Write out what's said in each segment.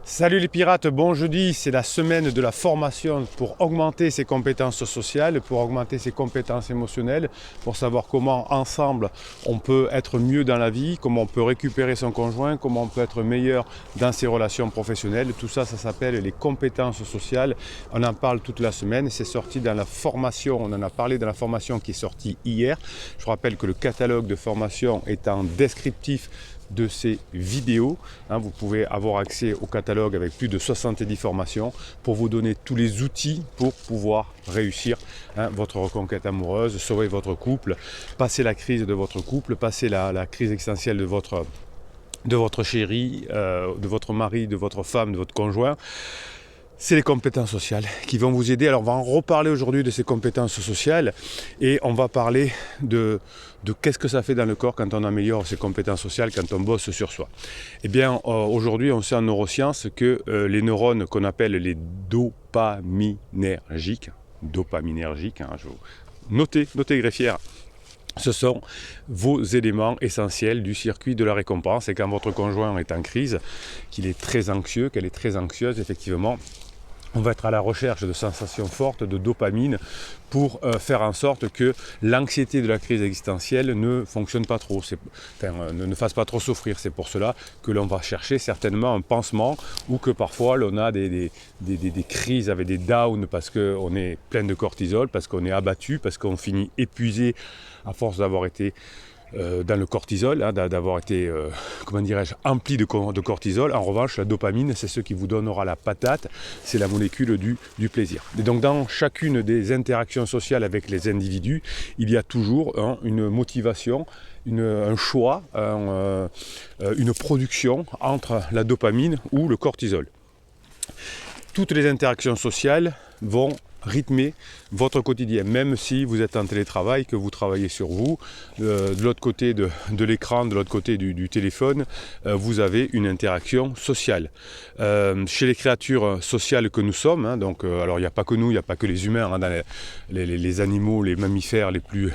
Salut les pirates, bon jeudi, c'est la semaine de la formation pour augmenter ses compétences sociales, pour augmenter ses compétences émotionnelles, pour savoir comment ensemble on peut être mieux dans la vie, comment on peut récupérer son conjoint, comment on peut être meilleur dans ses relations professionnelles. Tout ça, ça s'appelle les compétences sociales. On en parle toute la semaine, c'est sorti dans la formation, on en a parlé dans la formation qui est sortie hier. Je rappelle que le catalogue de formation est en descriptif de ces vidéos. Vous pouvez avoir accès au catalogue avec plus de 70 formations pour vous donner tous les outils pour pouvoir réussir votre reconquête amoureuse, sauver votre couple, passer la crise de votre couple, passer la crise existentielle de votre chéri, de votre mari, de votre femme, de votre conjoint. C'est les compétences sociales qui vont vous aider. Alors on va en reparler aujourd'hui de ces compétences sociales et on va parler de qu'est-ce que ça fait dans le corps quand on améliore ces compétences sociales, quand on bosse sur soi. Eh bien aujourd'hui on sait en neurosciences que les neurones qu'on appelle les dopaminergiques, notez greffière, ce sont vos éléments essentiels du circuit de la récompense. Et quand votre conjoint est en crise, qu'il est très anxieux, qu'elle est très anxieuse, effectivement, on va être à la recherche de sensations fortes, de dopamine, pour faire en sorte que l'anxiété de la crise existentielle ne fonctionne pas trop, ne fasse pas trop souffrir. C'est pour cela que l'on va chercher certainement un pansement, ou que parfois l'on a des crises avec des downs parce qu'on est plein de cortisol, parce qu'on est abattu, parce qu'on finit épuisé à force d'avoir été dans le cortisol, d'avoir été, empli de cortisol. En revanche, la dopamine, c'est ce qui vous donnera la patate, c'est la molécule du plaisir. Et donc dans chacune des interactions sociales avec les individus, il y a toujours une motivation, un choix, une production entre la dopamine ou le cortisol. Toutes les interactions sociales vont rythmer votre quotidien, même si vous êtes en télétravail, que vous travaillez sur vous, de l'autre côté de l'écran, de l'autre côté du téléphone, vous avez une interaction sociale. Chez les créatures sociales que nous sommes, alors il n'y a pas que nous, il n'y a pas que les humains, dans les animaux, les mammifères les plus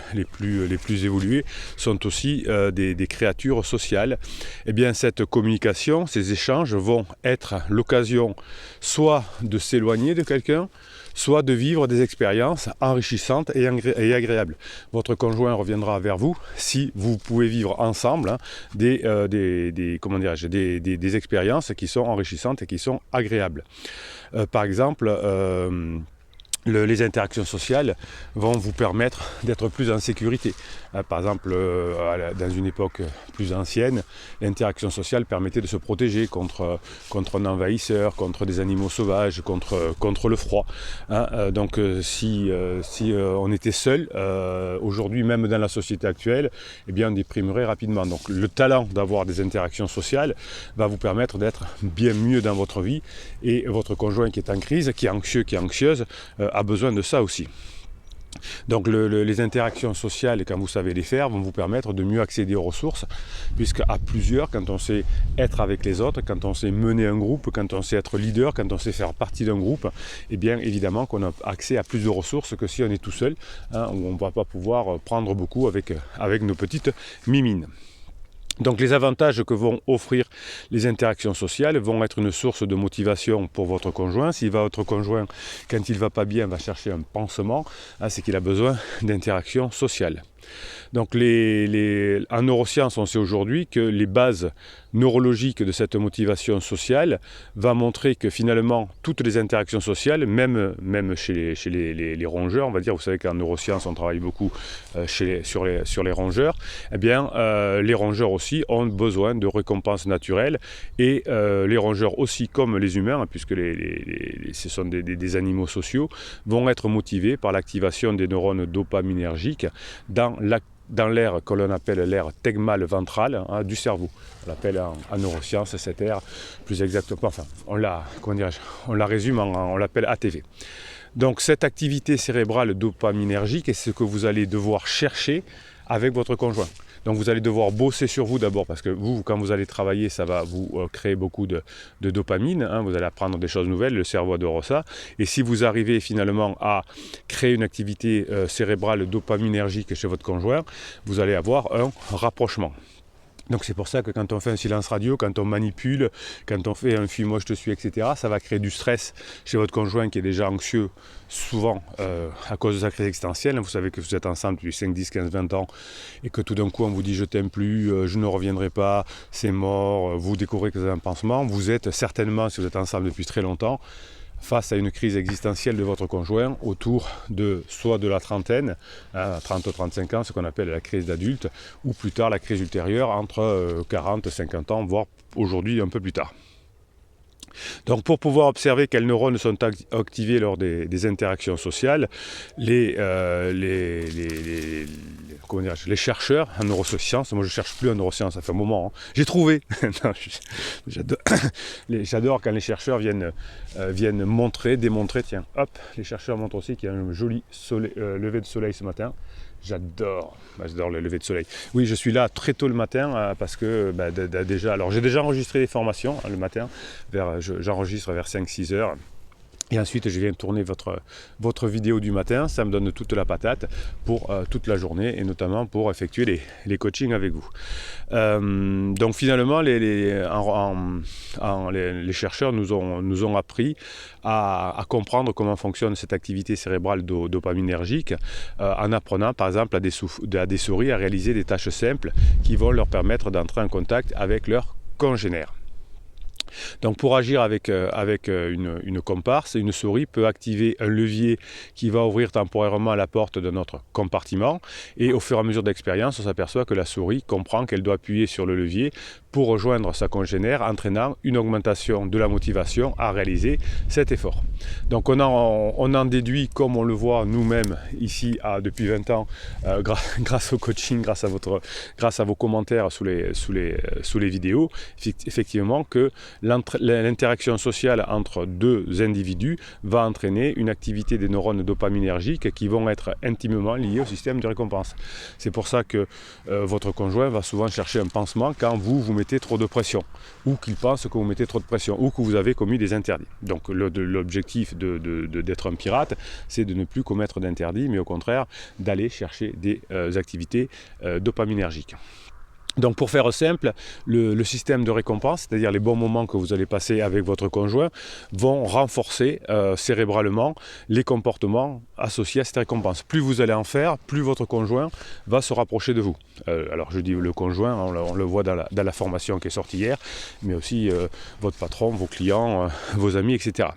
évolués sont aussi des créatures sociales. Et bien cette communication, ces échanges vont être l'occasion soit de s'éloigner de quelqu'un, soit de vivre des expériences enrichissantes et agréables. Votre conjoint reviendra vers vous si vous pouvez vivre ensemble des expériences qui sont enrichissantes et qui sont agréables. Par exemple, les interactions sociales vont vous permettre d'être plus en sécurité. Par exemple, dans une époque plus ancienne, l'interaction sociale permettait de se protéger contre un envahisseur, contre des animaux sauvages, contre le froid. Donc si on était seul, aujourd'hui, même dans la société actuelle, eh bien, on déprimerait rapidement. Donc le talent d'avoir des interactions sociales va vous permettre d'être bien mieux dans votre vie, et votre conjoint qui est en crise, qui est anxieux, qui est anxieuse, a besoin de ça aussi. Donc les interactions sociales, quand vous savez les faire, vont vous permettre de mieux accéder aux ressources, puisque à plusieurs, quand on sait être avec les autres, quand on sait mener un groupe, quand on sait être leader, quand on sait faire partie d'un groupe, eh bien évidemment qu'on a accès à plus de ressources que si on est tout seul, où on ne va pas pouvoir prendre beaucoup avec nos petites mimines. Donc les avantages que vont offrir les interactions sociales vont être une source de motivation pour votre conjoint. Si votre conjoint, quand il ne va pas bien, va chercher un pansement, c'est qu'il a besoin d'interactions sociales. Donc en neurosciences, on sait aujourd'hui que les bases neurologiques de cette motivation sociale va montrer que finalement toutes les interactions sociales, même chez les rongeurs, on va dire, vous savez qu'en neurosciences on travaille beaucoup sur les rongeurs, eh bien les rongeurs aussi ont besoin de récompenses naturelles, et les rongeurs aussi, comme les humains, puisque ce sont des animaux sociaux, vont être motivés par l'activation des neurones dopaminergiques dans l'aire que l'on appelle l'aire tegmale ventrale du cerveau. On l'appelle en neurosciences cette aire, plus exactement, on la résume, on l'appelle ATV. Donc cette activité cérébrale dopaminergique est ce que vous allez devoir chercher avec votre conjoint. Donc vous allez devoir bosser sur vous d'abord, parce que vous, quand vous allez travailler, ça va vous créer beaucoup de dopamine, vous allez apprendre des choses nouvelles, le cerveau adore ça. Et si vous arrivez finalement à créer une activité cérébrale dopaminergique chez votre conjoint, vous allez avoir un rapprochement. Donc c'est pour ça que quand on fait un silence radio, quand on manipule, quand on fait un fuis-moi je te suis, etc., ça va créer du stress chez votre conjoint qui est déjà anxieux, souvent à cause de sa crise existentielle. Vous savez que vous êtes ensemble depuis 5, 10, 15, 20 ans et que tout d'un coup on vous dit je t'aime plus, je ne reviendrai pas, c'est mort, vous découvrez que vous avez un pansement. Vous êtes certainement, si vous êtes ensemble depuis très longtemps, face à une crise existentielle de votre conjoint autour de soit de la trentaine, à 30-35 ans, ce qu'on appelle la crise d'adulte, ou plus tard la crise ultérieure entre 40-50 ans, voire aujourd'hui un peu plus tard. Donc pour pouvoir observer quels neurones sont activés lors des interactions sociales, les chercheurs en neurosciences, moi je ne cherche plus en neurosciences, ça fait un moment, hein. J'ai trouvé. J'adore quand les chercheurs viennent démontrer, tiens, hop, les chercheurs montrent aussi qu'il y a un joli lever de soleil ce matin. J'adore le lever de soleil. Oui, je suis là très tôt le matin parce que déjà, alors j'ai déjà enregistré des formations le matin, j'enregistre vers 5-6 heures. Et ensuite, je viens tourner votre vidéo du matin. Ça me donne toute la patate pour toute la journée et notamment pour effectuer les coachings avec vous. Donc finalement, les chercheurs nous ont appris à comprendre comment fonctionne cette activité cérébrale dopaminergique en apprenant par exemple à des souris à réaliser des tâches simples qui vont leur permettre d'entrer en contact avec leurs congénères. Donc pour agir avec une comparse, une souris peut activer un levier qui va ouvrir temporairement la porte de notre compartiment et au fur et à mesure d'expérience, on s'aperçoit que la souris comprend qu'elle doit appuyer sur le levier pour rejoindre sa congénère, entraînant une augmentation de la motivation à réaliser cet effort. Donc on en déduit, comme on le voit nous-mêmes ici depuis 20 ans, grâce au coaching, grâce à vos commentaires sous les vidéos, effectivement que l'interaction sociale entre deux individus va entraîner une activité des neurones dopaminergiques qui vont être intimement liés au système de récompense. C'est pour ça que votre conjoint va souvent chercher un pansement quand vous mettez trop de pression, ou qu'il pense que vous mettez trop de pression, ou que vous avez commis des interdits. Donc l'objectif d'être un pirate, c'est de ne plus commettre d'interdits, mais au contraire d'aller chercher des activités dopaminergiques. Donc pour faire simple, le système de récompense, c'est-à-dire les bons moments que vous allez passer avec votre conjoint, vont renforcer cérébralement les comportements associés à cette récompense. Plus vous allez en faire, plus votre conjoint va se rapprocher de vous. Alors je dis le conjoint, on le voit dans la formation qui est sortie hier, mais aussi votre patron, vos clients, vos amis, etc.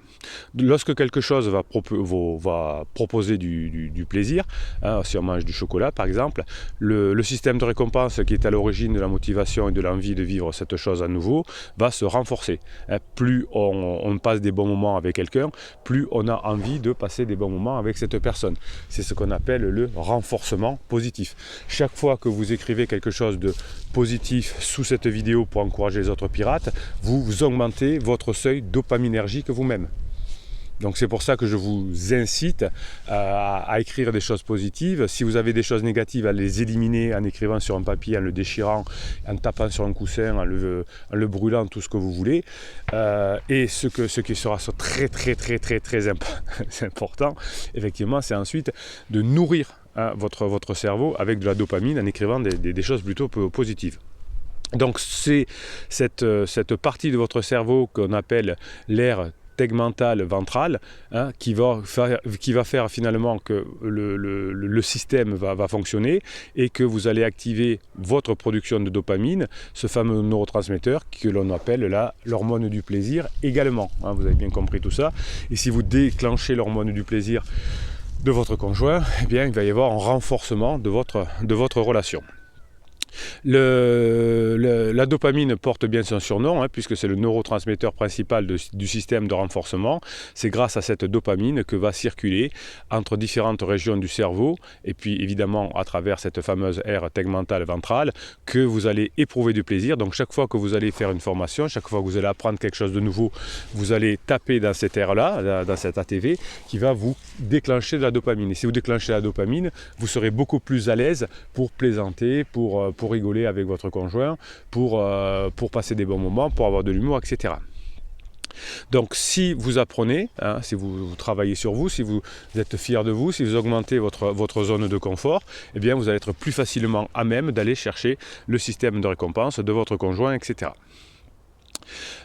Lorsque quelque chose va proposer du plaisir, si on mange du chocolat par exemple, le système de récompense qui est à l'origine de la motivation et de l'envie de vivre cette chose à nouveau va se renforcer. Plus on passe des bons moments avec quelqu'un, plus on a envie de passer des bons moments avec cette personne. C'est ce qu'on appelle le renforcement positif. Chaque fois que vous écrivez quelque chose de positif sous cette vidéo pour encourager les autres pirates, vous augmentez votre seuil dopaminergique vous-même. Donc c'est pour ça que je vous incite à écrire des choses positives. Si vous avez des choses négatives, à les éliminer en écrivant sur un papier, en le déchirant, en tapant sur un coussin, en le brûlant, tout ce que vous voulez. Et ce qui sera très important, effectivement, c'est ensuite de nourrir votre cerveau avec de la dopamine en écrivant des choses plutôt positives. Donc c'est cette partie de votre cerveau qu'on appelle l'aire tegmentale ventrale, qui va faire finalement que le système va fonctionner et que vous allez activer votre production de dopamine, ce fameux neurotransmetteur que l'on appelle l'hormone du plaisir également. Vous avez bien compris tout ça. Et si vous déclenchez l'hormone du plaisir de votre conjoint, eh bien, il va y avoir un renforcement de votre relation. La dopamine porte bien son surnom, puisque c'est le neurotransmetteur principal du système de renforcement. C'est grâce à cette dopamine que va circuler entre différentes régions du cerveau et puis évidemment à travers cette fameuse aire tegmentale ventrale que vous allez éprouver du plaisir. Donc chaque fois que vous allez faire une formation, chaque fois que vous allez apprendre quelque chose de nouveau, vous allez taper dans cette aire-là, dans cette ATV qui va vous déclencher de la dopamine. Et si vous déclenchez la dopamine, vous serez beaucoup plus à l'aise pour plaisanter, pour rigoler avec votre conjoint, pour passer des bons moments, pour avoir de l'humour, etc. Donc si vous apprenez, hein, si vous travaillez sur vous, si vous êtes fier de vous, si vous augmentez votre zone de confort, eh bien vous allez être plus facilement à même d'aller chercher le système de récompense de votre conjoint, etc.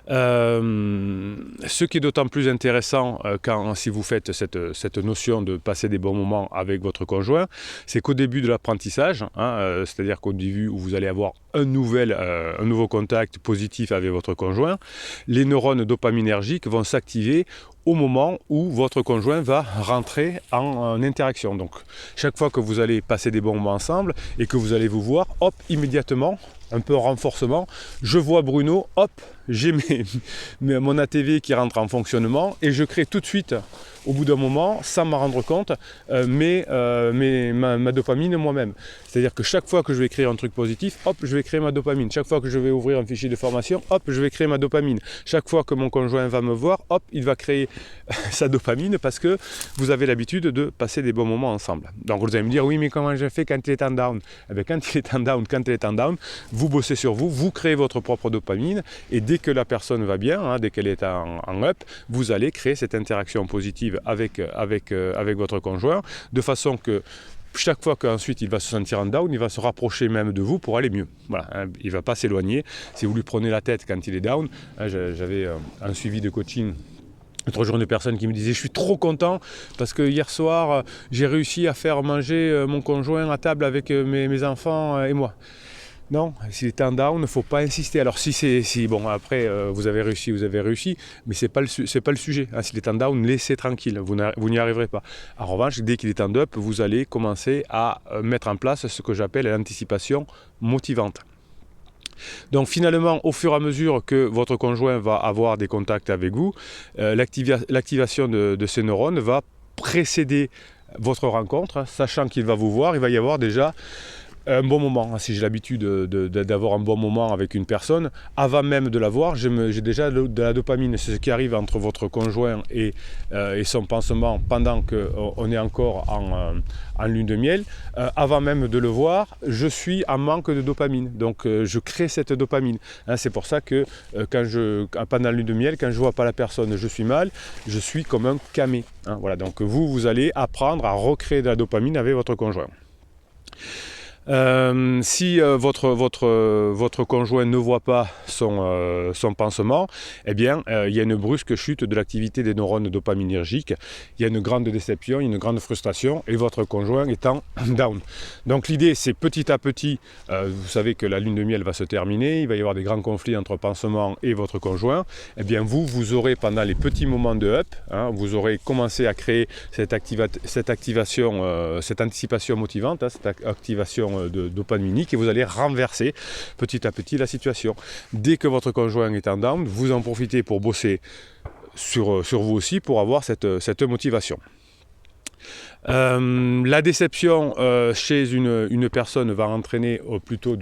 Ce qui est d'autant plus intéressant si vous faites cette notion de passer des bons moments avec votre conjoint, c'est qu'au début de l'apprentissage, hein, c'est-à-dire qu'au début où vous allez avoir un nouveau contact positif avec votre conjoint, les neurones dopaminergiques vont s'activer au moment où votre conjoint va rentrer en interaction. Donc chaque fois que vous allez passer des bons moments ensemble et que vous allez vous voir, hop, immédiatement, un peu en renforcement, je vois Bruno, hop, j'ai mon ATV qui rentre en fonctionnement et je crée tout de suite, au bout d'un moment, sans m'en rendre compte, ma dopamine moi-même. C'est-à-dire que chaque fois que je vais créer un truc positif, hop, je vais créer ma dopamine. Chaque fois que je vais ouvrir un fichier de formation, hop, je vais créer ma dopamine. Chaque fois que mon conjoint va me voir, hop, il va créer sa dopamine parce que vous avez l'habitude de passer des bons moments ensemble. Donc vous allez me dire, oui, mais comment je fais quand il est en down? Eh bien, quand il est en down, vous bossez sur vous, vous créez votre propre dopamine et dès que la personne va bien, hein, dès qu'elle est en up, vous allez créer cette interaction positive avec votre conjoint de façon que chaque fois qu'ensuite il va se sentir en down, il va se rapprocher même de vous pour aller mieux. Voilà, hein, il ne va pas s'éloigner. Si vous lui prenez la tête quand il est down, hein, j'avais un suivi de coaching l'autre jour, une personne qui me disait « Je suis trop content parce que hier soir, j'ai réussi à faire manger mon conjoint à table avec mes enfants et moi. » Non, s'il est en down, il ne faut pas insister. Alors bon, après, vous avez réussi, mais c'est pas le sujet. Hein. S'il est en down, laissez tranquille, vous n'y arriverez pas. En revanche, dès qu'il est en up, vous allez commencer à mettre en place ce que j'appelle l'anticipation motivante. Donc finalement, au fur et à mesure que votre conjoint va avoir des contacts avec vous, l'activation de ces neurones va précéder votre rencontre, hein, sachant qu'il va vous voir, il va y avoir déjà un bon moment. Si j'ai l'habitude d'avoir un bon moment avec une personne, avant même de la voir, j'ai déjà de la dopamine. C'est ce qui arrive entre votre conjoint et son pansement pendant qu'on est encore en lune de miel. Avant même de le voir, je suis en manque de dopamine. Donc je crée cette dopamine. Hein, c'est pour ça que pendant la lune de miel, quand je ne vois pas la personne, je suis mal, je suis comme un camé. Hein, voilà. Donc vous allez apprendre à recréer de la dopamine avec votre conjoint. Si votre conjoint ne voit pas son pansement, eh bien, il y a une brusque chute de l'activité des neurones dopaminergiques, il y a une grande déception, une grande frustration, et votre conjoint est en down. Donc l'idée, c'est petit à petit, vous savez que la lune de miel va se terminer, il va y avoir des grands conflits entre pansement et votre conjoint, eh bien vous aurez pendant les petits moments de up, hein, vous aurez commencé à créer cette anticipation motivante, hein, cette activation de dopaminique et vous allez renverser petit à petit la situation. Dès que votre conjoint est en down, vous en profitez pour bosser sur vous aussi pour avoir cette motivation. La déception chez une personne va entraîner plutôt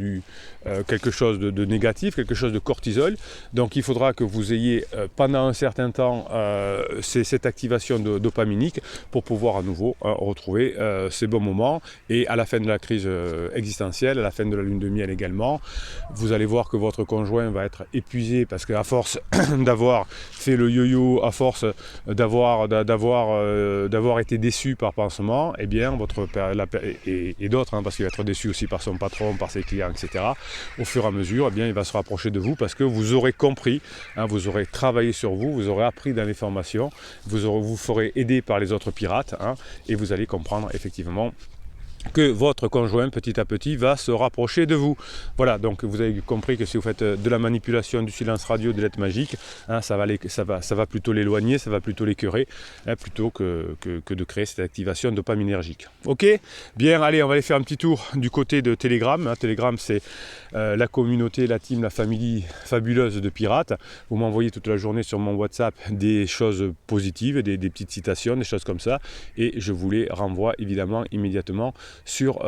quelque chose de négatif, quelque chose de cortisol. Donc il faudra que vous ayez pendant un certain temps cette activation dopaminique pour pouvoir à nouveau retrouver ces bons moments. Et à la fin de la crise existentielle, à la fin de la lune de miel également, vous allez voir que votre conjoint va être épuisé parce qu'à force d'avoir fait le yo-yo, à force d'avoir été déçu par pansement, eh bien, et d'autres, hein, parce qu'il va être déçu aussi par son patron, par ses clients, etc. Au fur et à mesure, eh bien, il va se rapprocher de vous parce que vous aurez compris, hein, vous aurez travaillé sur vous, vous aurez appris dans les formations, vous ferez aider par les autres pirates, hein, et vous allez comprendre effectivement que votre conjoint petit à petit va se rapprocher de vous. Voilà, donc vous avez compris que si vous faites de la manipulation, du silence radio, de l'aide magique, hein, ça va plutôt l'éloigner, ça va plutôt l'écœurer, hein, plutôt que de créer cette activation dopaminergique. Ok, bien, allez, on va aller faire un petit tour du côté de Telegram. Hein. Telegram, c'est la communauté, la team, la famille fabuleuse de pirates. Vous m'envoyez toute la journée sur mon WhatsApp des choses positives, des petites citations, des choses comme ça, et je vous les renvoie évidemment immédiatement sur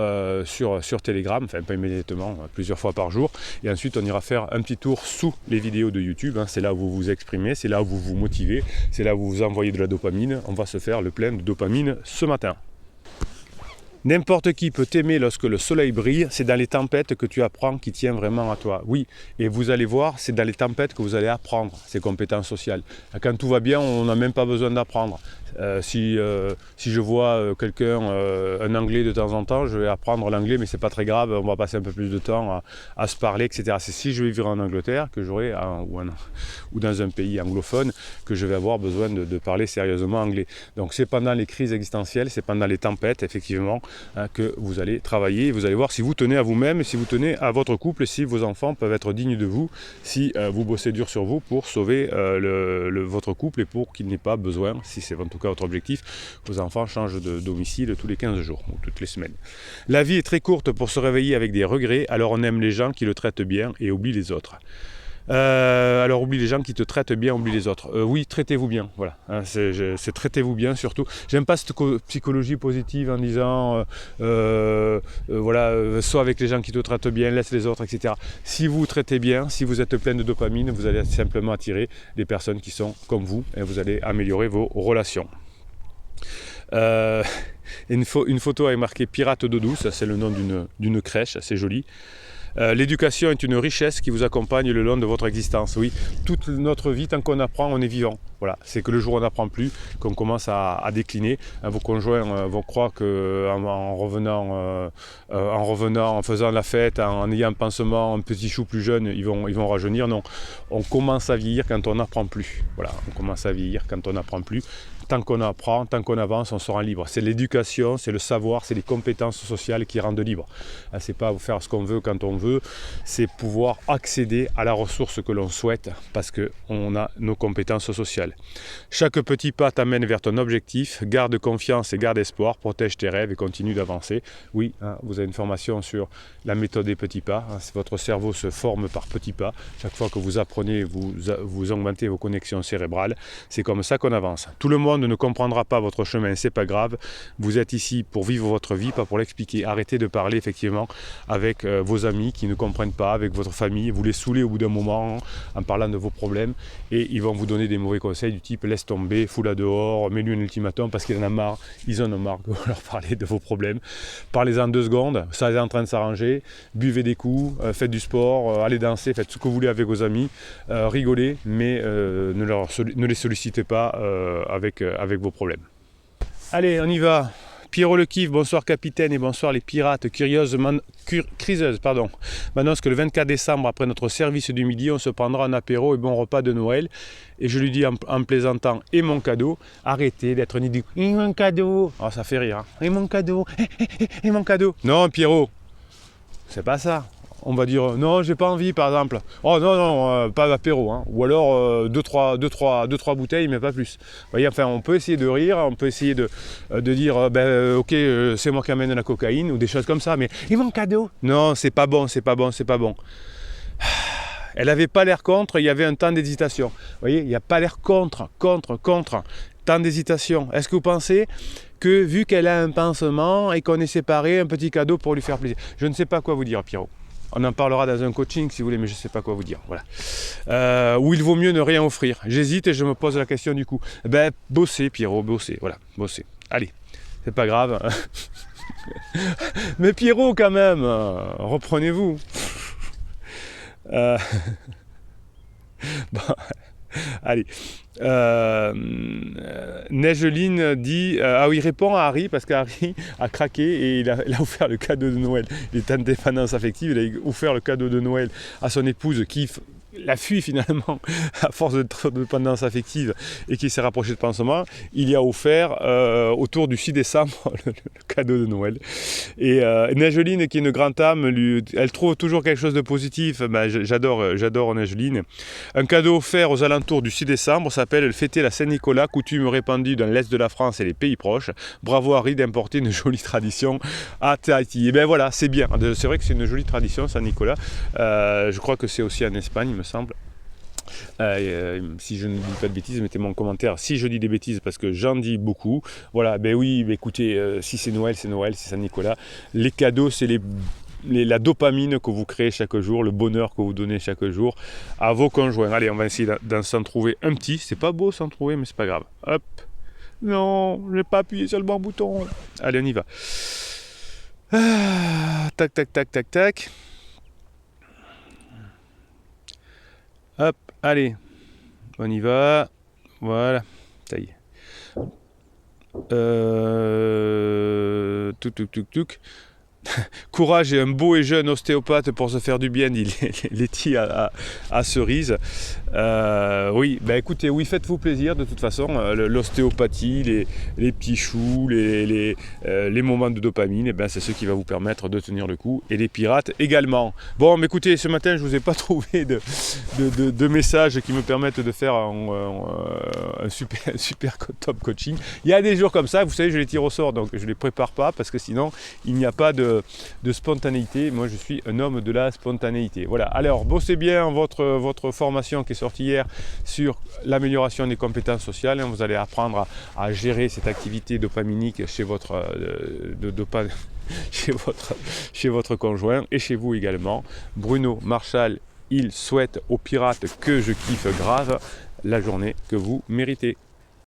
Telegram, enfin pas immédiatement, plusieurs fois par jour, et ensuite on ira faire un petit tour sous les vidéos de YouTube, hein. C'est là où vous vous exprimez, c'est là où vous vous motivez, c'est là où vous envoyez de la dopamine. On va se faire le plein de dopamine ce matin. N'importe qui peut t'aimer lorsque le soleil brille, c'est dans les tempêtes que tu apprends qui tient vraiment à toi. Oui, et vous allez voir, c'est dans les tempêtes que vous allez apprendre ces compétences sociales. Quand tout va bien, on n'a même pas besoin d'apprendre. Si je vois quelqu'un, un anglais de temps en temps, je vais apprendre l'anglais, mais c'est pas très grave, on va passer un peu plus de temps à se parler, etc. C'est si je vais vivre en Angleterre que j'aurai, ou dans un pays anglophone, que je vais avoir besoin de parler sérieusement anglais. Donc c'est pendant les crises existentielles, c'est pendant les tempêtes, effectivement, que vous allez travailler. Vous allez voir si vous tenez à vous-même, si vous tenez à votre couple, si vos enfants peuvent être dignes de vous, si vous bossez dur sur vous pour sauver votre couple et pour qu'il n'ait pas besoin, si c'est en tout cas votre objectif, que vos enfants changent de domicile tous les 15 jours ou toutes les semaines. La vie est très courte pour se réveiller avec des regrets, alors on aime les gens qui le traitent bien et oublie les autres. Alors oublie les gens qui te traitent bien, oublie les autres. Oui, traitez-vous bien, voilà. C'est traitez-vous bien surtout. J'aime pas cette psychologie positive en disant voilà, sois avec les gens qui te traitent bien, laisse les autres, etc. Si vous traitez bien, si vous êtes plein de dopamine, vous allez simplement attirer des personnes qui sont comme vous et vous allez améliorer vos relations. Une photo est marquée Pirate d'eau douce, c'est le nom d'une crèche, c'est joli. L'éducation est une richesse qui vous accompagne le long de votre existence. Oui, toute notre vie, tant qu'on apprend, on est vivant. Voilà, c'est que le jour où on n'apprend plus, qu'on commence à décliner. Vos conjoints vont croire qu'en revenant, en faisant la fête, en ayant un pansement, un petit chou plus jeune, ils vont rajeunir. Non, on commence à vieillir quand on n'apprend plus. Voilà, on commence à vieillir quand on n'apprend plus. Tant qu'on apprend, tant qu'on avance, on sera libre. C'est l'éducation, c'est le savoir, c'est les compétences sociales qui rendent libre. C'est pas faire ce qu'on veut quand on veut, c'est pouvoir accéder à la ressource que l'on souhaite parce qu'on a nos compétences sociales. Chaque petit pas t'amène vers ton objectif, garde confiance et garde espoir, protège tes rêves et continue d'avancer. Oui, vous avez une formation sur la méthode des petits pas. Votre cerveau se forme par petits pas. Chaque fois que vous apprenez, vous augmentez vos connexions cérébrales. C'est comme ça qu'on avance. Tout le monde ne comprendra pas votre chemin, c'est pas grave. Vous êtes ici pour vivre votre vie, pas pour l'expliquer. Arrêtez de parler effectivement avec vos amis qui ne comprennent pas, avec votre famille. Vous les saoulez au bout d'un moment en parlant de vos problèmes et ils vont vous donner des mauvais conseils du type laisse tomber, fous-la dehors, mets-lui un ultimatum parce qu'ils en ont marre. Ils en ont marre de leur parler de vos problèmes. Parlez-en 2 secondes, ça est en train de s'arranger. Buvez des coups, faites du sport, allez danser, faites ce que vous voulez avec vos amis, rigolez, mais ne les sollicitez pas avec vos problèmes. Allez, on y va. Pierrot le Kiff, bonsoir capitaine et bonsoir les pirates. Criseuse m'annonce que le 24 décembre, après notre service du midi, on se prendra un apéro et bon repas de Noël. Et je lui dis en plaisantant, et mon cadeau, arrêtez d'être ni dit, et mon cadeau. Oh, ça fait rire, hein. Et mon cadeau, et mon cadeau. Non, Pierrot, c'est pas ça. On va dire non, j'ai pas envie par exemple. Oh non, pas d'apéro, hein. Ou alors 2-3 bouteilles, mais pas plus. Vous voyez, enfin, on peut essayer de rire, on peut essayer de dire ok, c'est moi qui amène la cocaïne ou des choses comme ça, mais et mon cadeau? Non, c'est pas bon. Elle avait pas l'air contre, il y avait un temps d'hésitation. Vous voyez, il n'y a pas l'air contre. Temps d'hésitation. Est-ce que vous pensez que vu qu'elle a un pansement et qu'on est séparés, un petit cadeau pour lui faire plaisir? Je ne sais pas quoi vous dire, Pierrot. On en parlera dans un coaching si vous voulez, mais je ne sais pas quoi vous dire. Voilà. Où il vaut mieux ne rien offrir. J'hésite et je me pose la question du coup. Bossez, Pierrot, bossez. Voilà, bossez. Allez, c'est pas grave. Mais Pierrot, quand même, reprenez-vous. Bon, allez. Neigeline dit il répond à Harry parce qu'Harry a craqué et il a offert le cadeau de Noël. Il est en dépendance affective, il a offert le cadeau de Noël à son épouse qui la fuit finalement à force de dépendance affective et qui s'est rapproché de pansement. Il y a offert autour du 6 décembre le cadeau de Noël. Et Neigeline, qui est une grande âme, elle trouve toujours quelque chose de positif. J'adore Neigeline. Un cadeau offert aux alentours du 6 décembre s'appelle fêter la Saint-Nicolas, coutume répandue dans l'est de la France et les pays proches. Bravo Harry d'importer une jolie tradition à Tahiti. Et bien voilà, c'est bien. C'est vrai que c'est une jolie tradition, Saint-Nicolas. Je crois que c'est aussi en Espagne, il me semble. Si je ne dis pas de bêtises, mettez-moi en commentaire si je dis des bêtises parce que j'en dis beaucoup. Voilà, écoutez, si c'est Noël, c'est Saint-Nicolas. Les cadeaux, c'est la dopamine que vous créez chaque jour, le bonheur que vous donnez chaque jour à vos conjoints. Allez, on va essayer s'en trouver un petit. C'est pas beau s'en trouver, mais c'est pas grave. Hop. Non, j'ai pas appuyé sur le bon bouton. Allez, on y va. Tac, tac, tac, tac, tac. Hop, allez, on y va. Voilà, ça y est. Touc, touc, touc, touc. Courage et un beau et jeune ostéopathe pour se faire du bien, dit Letty à Cerise. Oui, bah écoutez, oui, faites-vous plaisir de toute façon. L'ostéopathie, les petits choux, les moments de dopamine, ben, c'est ce qui va vous permettre de tenir le coup. Et les pirates également. Bon, mais écoutez, ce matin, je ne vous ai pas trouvé de messages qui me permettent de faire un super top coaching. Il y a des jours comme ça, vous savez, je les tire au sort, donc je ne les prépare pas parce que sinon, il n'y a pas de spontanéité. Moi je suis un homme de la spontanéité. Voilà, alors bossez bien votre formation qui est sortie hier sur l'amélioration des compétences sociales. Vous allez apprendre à gérer cette activité dopaminique chez votre chez votre conjoint et chez vous également. Bruno Marshall, il souhaite aux pirates que je kiffe grave la journée que vous méritez.